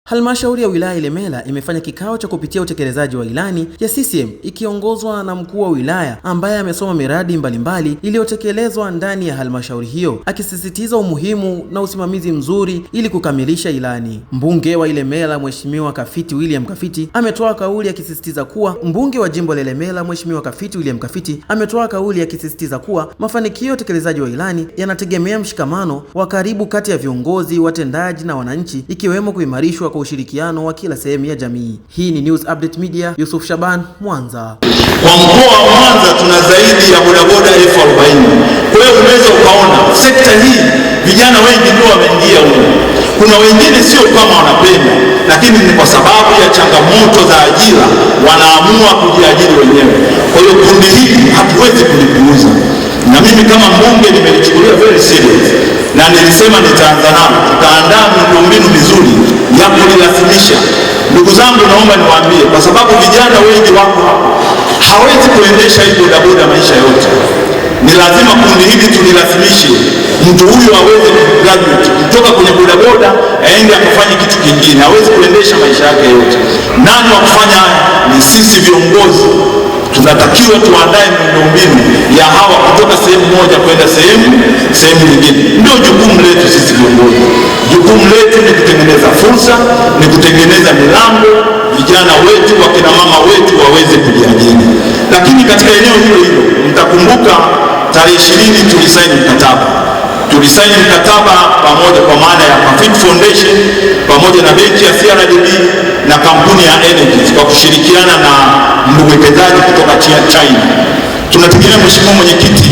Halmashauri ya wilaya Ilemela imefanya kikao cha kupitia utekelezaji wa ilani ya CCM ikiongozwa na mkuu wa wilaya ambaye amesoma miradi mbalimbali iliyotekelezwa ndani ya halmashauri hiyo, akisisitiza umuhimu na usimamizi mzuri ili kukamilisha ilani. Mbunge wa Ilemela Mheshimiwa Kafiti William Kafiti ametoa kauli akisisitiza kuwa mbunge wa jimbo la Ilemela Mheshimiwa Kafiti William Kafiti ametoa kauli akisisitiza kuwa mafanikio ya utekelezaji wa ilani yanategemea mshikamano wa karibu kati ya viongozi, watendaji na wananchi, ikiwemo kuimarishwa kwa ushirikiano wa kila sehemu ya jamii. Hii ni News Update Media, Yusuf Shaban, Mwanza. Kwa mkoa wa Mwanza tuna zaidi ya bodaboda 40,000. Kwa hiyo unaweza ukaona sekta hii vijana wengi ndio wameingia huko. Kuna wengine sio kama wanapenda, lakini ni kwa sababu ya changamoto za ajira wanaamua kujiajiri wenyewe. Kwa hiyo kundi hili hatuwezi kulipuuza. Na mimi kama mbunge nimelichukulia very serious. Na nilisema nitaanza nalo, tutaandaa miundombinu mizuri ya kulirasimisha. Ndugu zangu, naomba niwaambie, kwa sababu vijana wengi wako hapo, hawezi kuendesha hii bodaboda maisha yote. Ni lazima kundi hili tulirasimishe, mtu huyo aweze kugraduate kutoka kwenye bodaboda aende akafanye kitu kingine, hawezi kuendesha maisha yake yote. Nani wa kufanya? Ni sisi viongozi. Tunatakiwa tuandae miundombinu ya hawa kutoka sehemu moja kwenda sehemu nyingine. Ndio jukumu letu sisi viongozi. Jukumu letu ni kutengeneza fursa, ni kutengeneza milango, vijana wetu, wakina mama wetu waweze kujiajiri. Lakini katika eneo hilo hilo, mtakumbuka tarehe 20 tulisaini mkataba. Tulisaini mkataba pamoja kwa maana ya Kafiti Foundation pamoja na benki ya CRDB na kampuni ya Energy kwa kushirikiana na mwekezaji kutoka China. Tunategemea Mheshimiwa Mwenyekiti,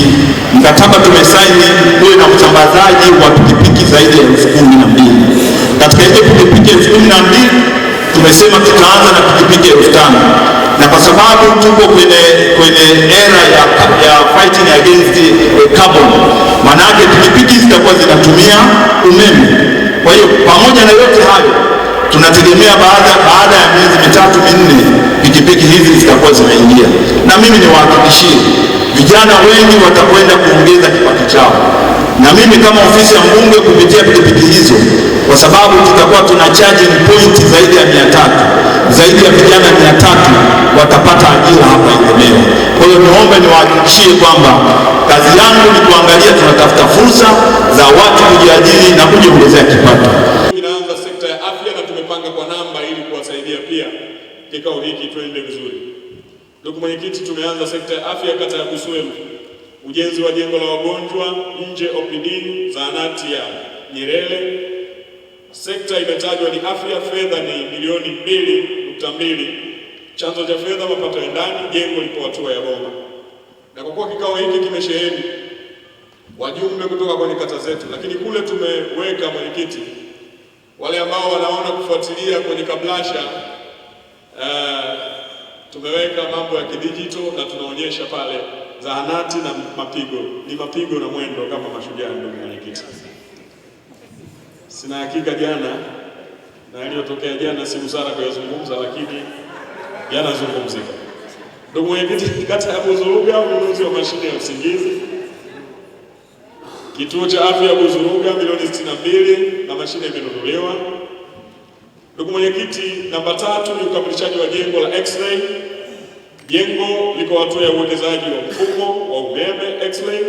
mkataba tumesaini uwe na usambazaji wa pikipiki zaidi ya 12,000. Katika hizo pikipiki 12,000 tumesema tutaanza na pikipiki 5,000. Na kwa sababu tuko kwenye era ya fighting against carbon, manake pikipiki zitakuwa zinatumia umeme. Kwa hiyo pamoja na yote hayo, tunategemea baada ya miezi 3-4 pikipiki hizi zitakuwa zinaingia. Na mimi niwahakikishie vijana wengi watakwenda kuongeza kipato chao. Na mimi kama ofisi ya mbunge kupitia pikipiki hizo, kwa sababu tutakuwa tuna charging point zaidi ya 300, zaidi ya vijana 300 watapata ajira hapa Ilemela. Kwa hiyo niombe niwahakikishie kwamba kazi yangu ni kuangalia tunatafuta fursa za watu kujiajiri na kujiongezea kipato. Inaanza sekta ya afya na tumepanga kwa namba ili kuwasaidia pia kikao hiki tuende vizuri. Ndugu Mwenyekiti, tumeanza sekta ya afya kata ya Buswelu. Ujenzi wa jengo la wagonjwa nje OPD, zahanati ya Nyerere. Sekta imetajwa ni afya, fedha ni milioni 2.2. Chanzo cha fedha mapato ya ndani, jengo lipo hatua ya bomba. Na kwa kuwa kikao hiki kimesheheni wajumbe kutoka kwenye kata zetu, lakini kule tumeweka Mwenyekiti, wale ambao wanaona kufuatilia kwenye kablasha, tumeweka mambo ya kidijitali na tunaonyesha pale zahanati na mapigo. Ni mapigo na mwendo kama mashujaa. Ndugu Mwenyekiti, sina hakika jana na yaliyotokea jana si busara kuyazungumza, lakini yanazungumzika. Ndugu Mwenyekiti, kata ya Buzuruga ununuzi wa mashine ya usingizi. Kituo cha afya ya Buzuruga milioni 62 na mashine imenunuliwa. Ndugu Mwenyekiti, namba 3 ni ukamilishaji wa jengo la X-ray. Jengo liko hatua ya uwekezaji wa mfumo wa umeme X-ray.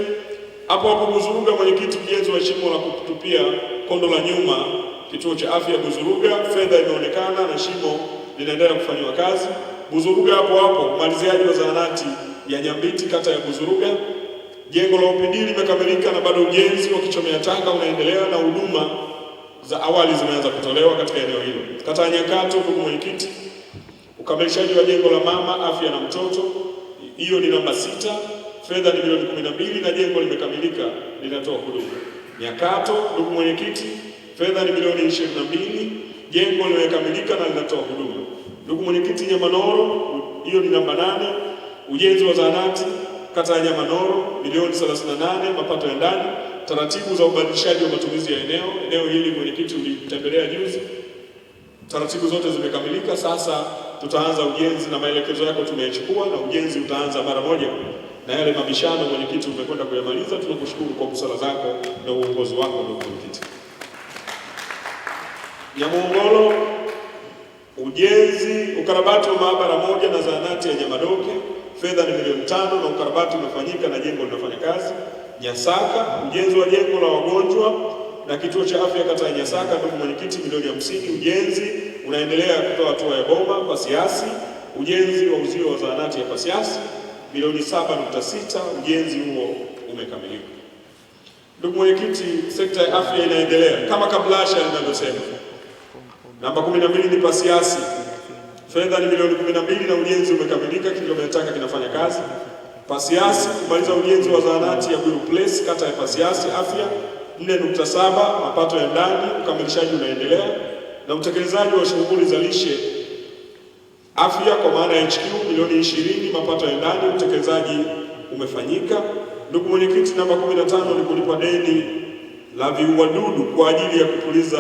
Hapo Buzuruga Mwenyekiti, ujenzi wa shimo la kutupia kondo la nyuma kituo cha afya ya Buzuruga, fedha imeonekana na shimo linaendelea kufanywa kazi. Buzuruga hapo maliziaji wa zahanati ya Nyambiti kata ya Buzuruga. Jengo la OPD limekamilika na bado ujenzi wa kichomea taka unaendelea na huduma za awali zimeanza kutolewa katika eneo hilo. Kata ya Nyakato, ndugu Mwenyekiti, ukamilishaji wa jengo la mama afya na mtoto, hiyo ni namba 6, fedha ni milioni 12 na jengo limekamilika linatoa huduma. Nyakato, ndugu Mwenyekiti, fedha ni milioni 22, jengo limekamilika na linatoa huduma. Ndugu Mwenyekiti, Nyamanoro, hiyo ni namba 8, ujenzi wa zahanati kata ya Nyamanoro milioni 38, mapato ya ndani, taratibu za ubadilishaji wa matumizi ya eneo hili. Mwenyekiti, ulitembelea juzi, taratibu zote zimekamilika. Sasa tutaanza ujenzi na maelekezo yako tumeyachukua na ujenzi utaanza mara moja, na yale mabishano Mwenyekiti umekwenda kuyamaliza. Tunakushukuru kwa busara zako na uongozi wako. Ndugu Mwenyekiti, Nyamuongolo Ukarabati wa maabara moja na zahanati ya Nyamadoke, fedha ni milioni 5 na ukarabati umefanyika na jengo linafanya kazi. Nyasaka, ujenzi wa jengo la wagonjwa na kituo cha afya kata ya Nyasaka, ndugu mwenyekiti, milioni 50. Ujenzi unaendelea kutoa hatua ya bomba Pasiasi. Ujenzi wa uzio wa zahanati ya Pasiasi, milioni 7.6. Ujenzi huo umekamilika. Ndugu mwenyekiti, sekta ya afya inaendelea kama kablasha linavyosema. Namba 12 ni Pasiasi, fedha ni milioni 12 na ujenzi umekamilika, kilomita kinafanya kazi. Pasiasi, kumaliza ujenzi wa zahanati ya Bwiru Place kata ya Pasiasi afya 4.7, mapato ya ndani, ukamilishaji unaendelea, na utekelezaji wa shughuli za lishe afya kwa maana ya HQ milioni 20, mapato ya ndani, utekelezaji umefanyika. Ndugu mwenyekiti, namba 15 ni kulipa deni la viuadudu kwa ajili ya kupuliza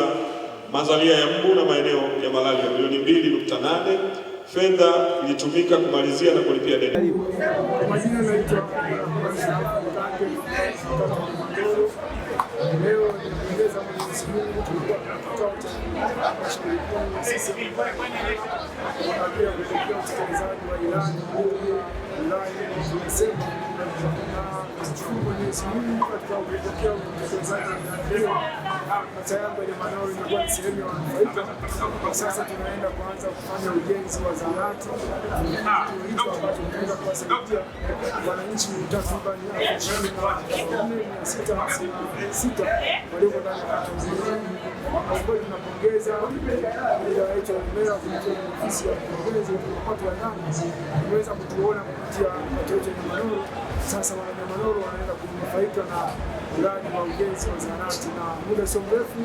mazalia ya mbu na maeneo ya malaria, milioni 2.8. Fedha ilitumika kumalizia na kulipia deni. Majina naitwa leo nimeeleza Mwenyezi Mungu, tulikuwa na kikao cha halmashauri kuu sisi kuangalia kuelekea utekelezaji wa ilani tumesema na kushukuru Mwenyezi Mungu katika kuelekea utekelezaji wa ilani hiyo. Kata yangu ya Manoro imekuwa ni sehemu ya wanufaika. Kwa sasa tunaenda kuanza kufanya ujenzi wa zahanati hicho ambacho tunaenda kuwasaidia wananchi takriban 24,656 walioko ndani ya kata nzima. Kwa kweli tunapongeza wilaya yetu ya Mbeya kupitia ofisi ya mkurugenzi wa mapato ya ndani imeweza kutuona kupitia kata yetu ya Manoro. Sasa Wananyamanoro wanaenda kunufaika na mradi wa ujenzi wa zahanati, na muda sio mrefu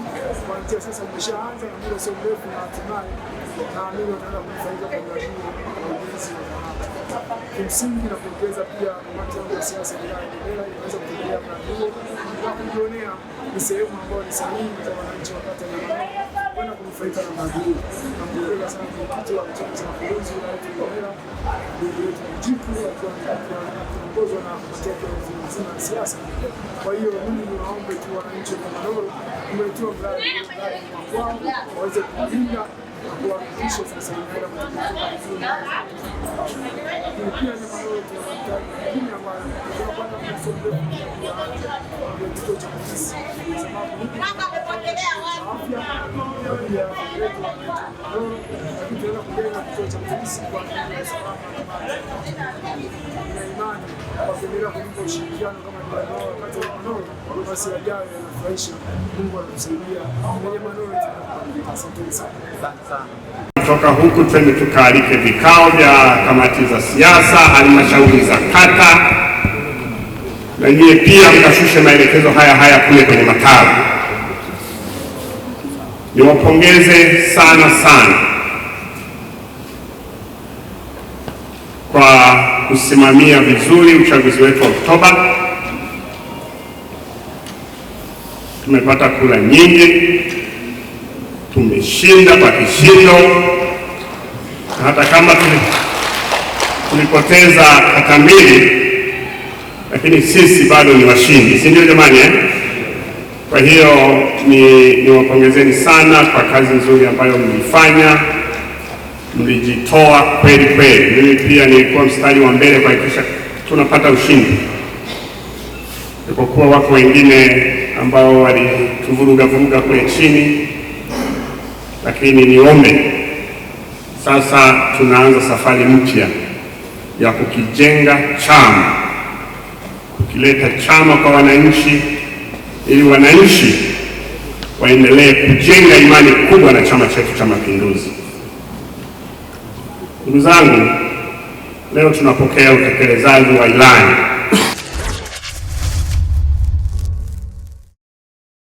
kuanzia sasa umeshaanza, na muda sio mrefu na hatimaye naamini wataenda kunufaika kwa mradi wa ujenzi wa zahanati. Kimsingi na kuongeza pia kamati yangu ya siasa ya wilaya ya Mbeya inaweza kutembelea mradi huo na kujionea ni sehemu ambayo ni sahihi kwa wananchi wa kata ya Manoro kwenda kunufaika na mradi huo. Nampongeza sana mwenyekiti wa Chama cha Mapinduzi wilaya yetu ya Mbeya, ndugu yetu Mjiku, akiongozwa na mateka nzima ya siasa. Kwa hiyo mimi niwaombe tu wananchi wa Manoro kumletea mradi wa kwao waweze kulinda na kuhakikisha sasa inaenda kutekelezwa vizuri. Lakini pia ni Manoro tunahitaji elimu ambayo tunakwenda kusomea kwa kituo cha polisi, kwa sababu mama amepotelea wapi afya pia wetu wa Manoro, lakini tunaenda kujenga kituo cha polisi kwa ajili ya usalama na amani. Na imani kwa kuendelea kulipa ushirikiano kama ndio wakati wa Manoro, basi yajayo yanafurahisha. Mungu anatusaidia. Kwenye Manoro asante sana. Kutoka huku twende tukaalike vikao vya kamati za siasa, halmashauri za kata, na nyie pia mkashushe maelekezo haya kule kwenye matawi. Niwapongeze sana kwa kusimamia vizuri uchaguzi wetu wa Oktoba. Tumepata kura nyingi, tumeshinda kwa kishindo, hata kama tulipoteza kata mbili, lakini sisi bado ni washindi, si ndio jamani Kwa hiyo niwapongezeni sana kwa kazi nzuri ambayo mlifanya, mlijitoa kweli. Mimi pia nilikuwa mstari wa mbele kuhakikisha tunapata ushindi, kwa wako wengine ambao walituvuruga kule chini, lakini niombe sasa tunaanza safari mpya ya kukijenga chama, kukileta chama kwa wananchi, ili wananchi waendelee kujenga imani kubwa na chama chetu cha Mapinduzi. Ndugu zangu, leo tunapokea utekelezaji wa ilani